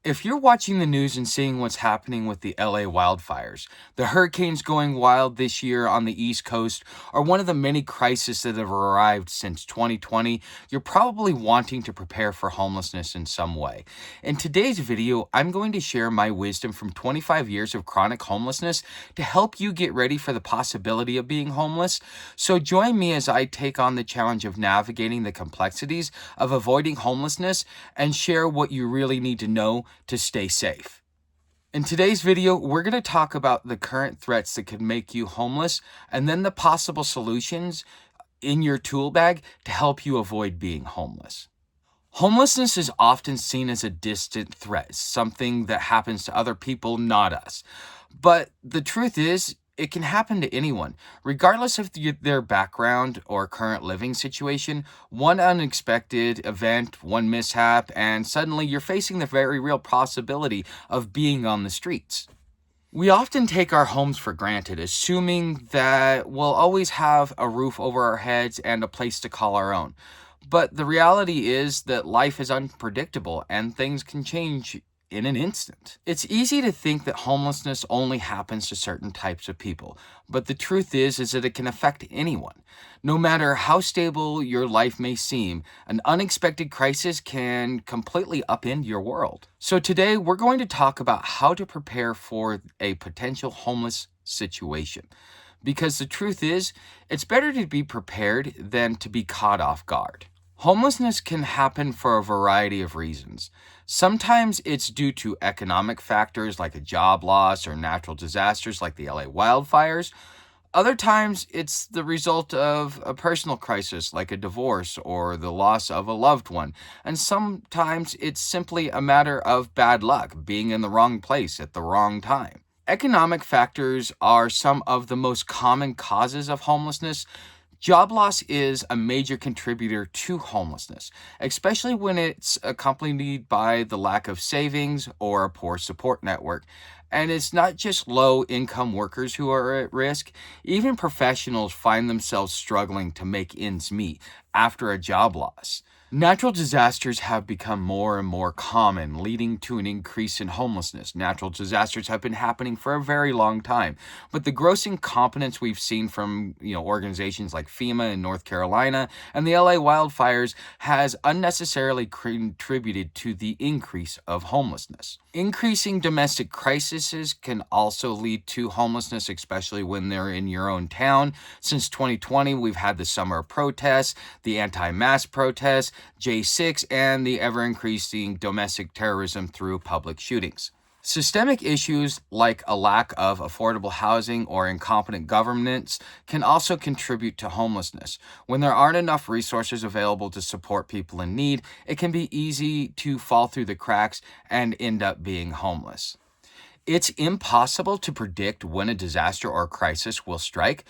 If you're watching the news and seeing what's happening with the LA wildfires, the hurricanes going wild this year on the East Coast, or one of the many crises that have arrived since 2020, you're probably wanting to prepare for homelessness in some way. In today's video, I'm going to share my wisdom from 25 years of chronic homelessness to help you get ready for the possibility of being homeless. So join me as I take on the challenge of navigating the complexities of avoiding homelessness and share what you really need to know to stay safe. In today's video, we're going to talk about the current threats that could make you homeless and then the possible solutions in your tool bag to help you avoid being homeless. Homelessness is often seen as a distant threat, something that happens to other people, not us. But the truth is, it can happen to anyone, regardless of their background or current living situation. One unexpected event, one mishap, and suddenly you're facing the very real possibility of being on the streets. We often take our homes for granted, assuming that we'll always have a roof over our heads and a place to call our own. But the reality is that life is unpredictable and things can change in an instant. It's easy to think that homelessness only happens to certain types of people, but the truth is that it can affect anyone. No matter how stable your life may seem, an unexpected crisis can completely upend your world. So today we're going to talk about how to prepare for a potential homeless situation. Because the truth is, it's better to be prepared than to be caught off guard. Homelessness can happen for a variety of reasons. Sometimes it's due to economic factors like a job loss or natural disasters like the LA wildfires. Other times it's the result of a personal crisis like a divorce or the loss of a loved one. And sometimes it's simply a matter of bad luck, being in the wrong place at the wrong time. Economic factors are some of the most common causes of homelessness. Job loss is a major contributor to homelessness, especially when it's accompanied by the lack of savings or a poor support network. And it's not just low-income workers who are at risk. Even professionals find themselves struggling to make ends meet after a job loss. Natural disasters have become more and more common, leading to an increase in homelessness. Natural disasters have been happening for a very long time, but the gross incompetence we've seen from organizations like FEMA in North Carolina and the LA wildfires has unnecessarily contributed to the increase of homelessness. Increasing domestic crises can also lead to homelessness, especially when they're in your own town. Since 2020, we've had the summer of protests, the anti-mask protests, J6, and the ever-increasing domestic terrorism through public shootings. Systemic issues like a lack of affordable housing or incompetent governments can also contribute to homelessness. When there aren't enough resources available to support people in need, it can be easy to fall through the cracks and end up being homeless. It's impossible to predict when a disaster or crisis will strike,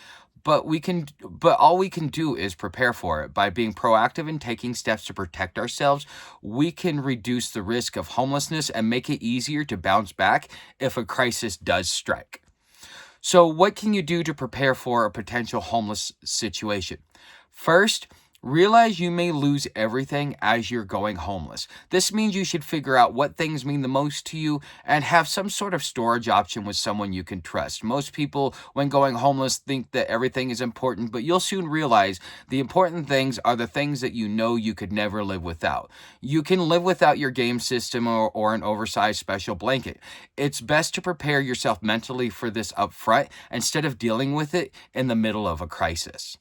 but all we can do is prepare for it. By being proactive and taking steps to protect ourselves, we can reduce the risk of homelessness and make it easier to bounce back if a crisis does strike. So what can you do to prepare for a potential homeless situation? First, realize you may lose everything as you're going homeless. This means you should figure out what things mean the most to you and have some sort of storage option with someone you can trust. Most people, when going homeless, think that everything is important, but you'll soon realize the important things are the things that you know you could never live without. You can live without your game system or an oversized special blanket. It's best to prepare yourself mentally for this up front instead of dealing with it in the middle of a crisis.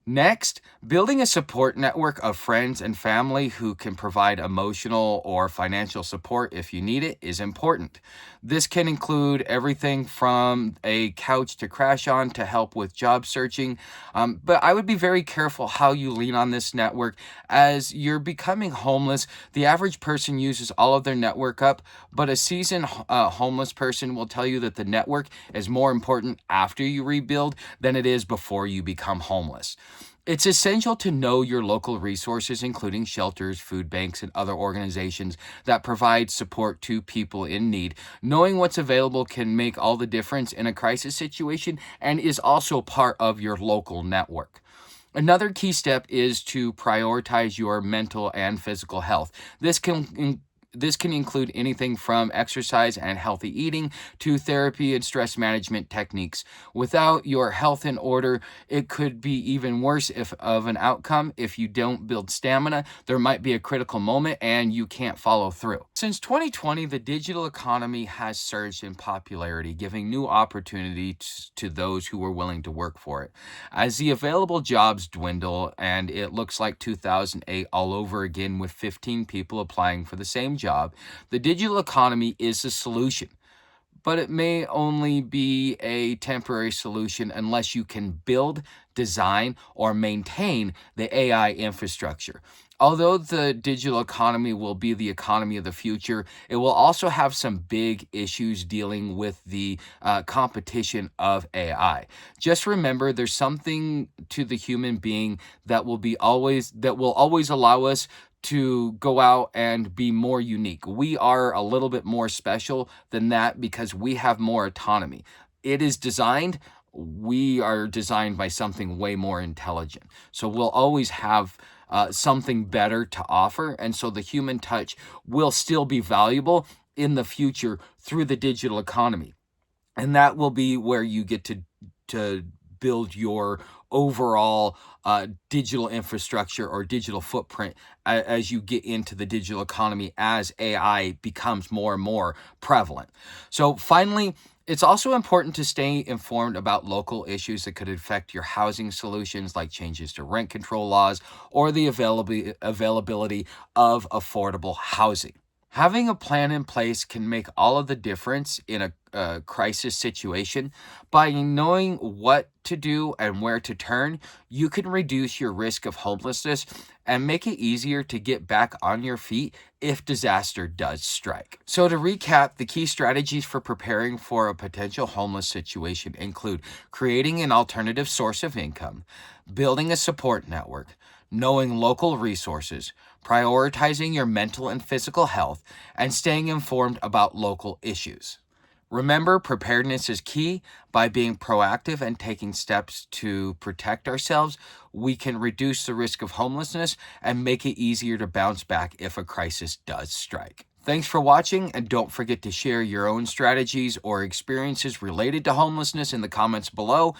Next, building a support network of friends and family who can provide emotional or financial support if you need it is important. This can include everything from a couch to crash on to help with job searching. But I would be very careful how you lean on this network. As you're becoming homeless, the average person uses all of their network up, but a seasoned homeless person will tell you that the network is more important after you rebuild than it is before you become homeless. It's essential to know your local resources, including shelters, food banks, and other organizations that provide support to people in need. Knowing what's available can make all the difference in a crisis situation and is also part of your local network. Another key step is to prioritize your mental and physical health. This can This can include anything from exercise and healthy eating to therapy and stress management techniques. Without your health in order, it could be even worse of an outcome. If you don't build stamina, there might be a critical moment and you can't follow through. Since 2020, the digital economy has surged in popularity, giving new opportunities to those who were willing to work for it. As the available jobs dwindle, and it looks like 2008 all over again with 15 people applying for the same job, the digital economy is the solution. But it may only be a temporary solution unless you can build, design, or maintain the AI infrastructure. Although the digital economy will be the economy of the future, it will also have some big issues dealing with the competition of AI. Just remember, there's something to the human being that will always allow us to go out and be more unique. We are a little bit more special than that because we have more autonomy. We are designed by something way more intelligent. So we'll always have something better to offer. And so the human touch will still be valuable in the future through the digital economy. And that will be where you get to build your overall digital infrastructure or digital footprint as you get into the digital economy, as AI becomes more and more prevalent. So finally, it's also important to stay informed about local issues that could affect your housing solutions, like changes to rent control laws or the availability of affordable housing. Having a plan in place can make all of the difference in a crisis situation. By knowing what to do and where to turn, you can reduce your risk of homelessness and make it easier to get back on your feet if disaster does strike. So to recap, the key strategies for preparing for a potential homeless situation include creating an alternative source of income, building a support network, knowing local resources, prioritizing your mental and physical health, and staying informed about local issues. Remember, preparedness is key. By being proactive and taking steps to protect ourselves, we can reduce the risk of homelessness and make it easier to bounce back if a crisis does strike. Thanks for watching, and don't forget to share your own strategies or experiences related to homelessness in the comments below.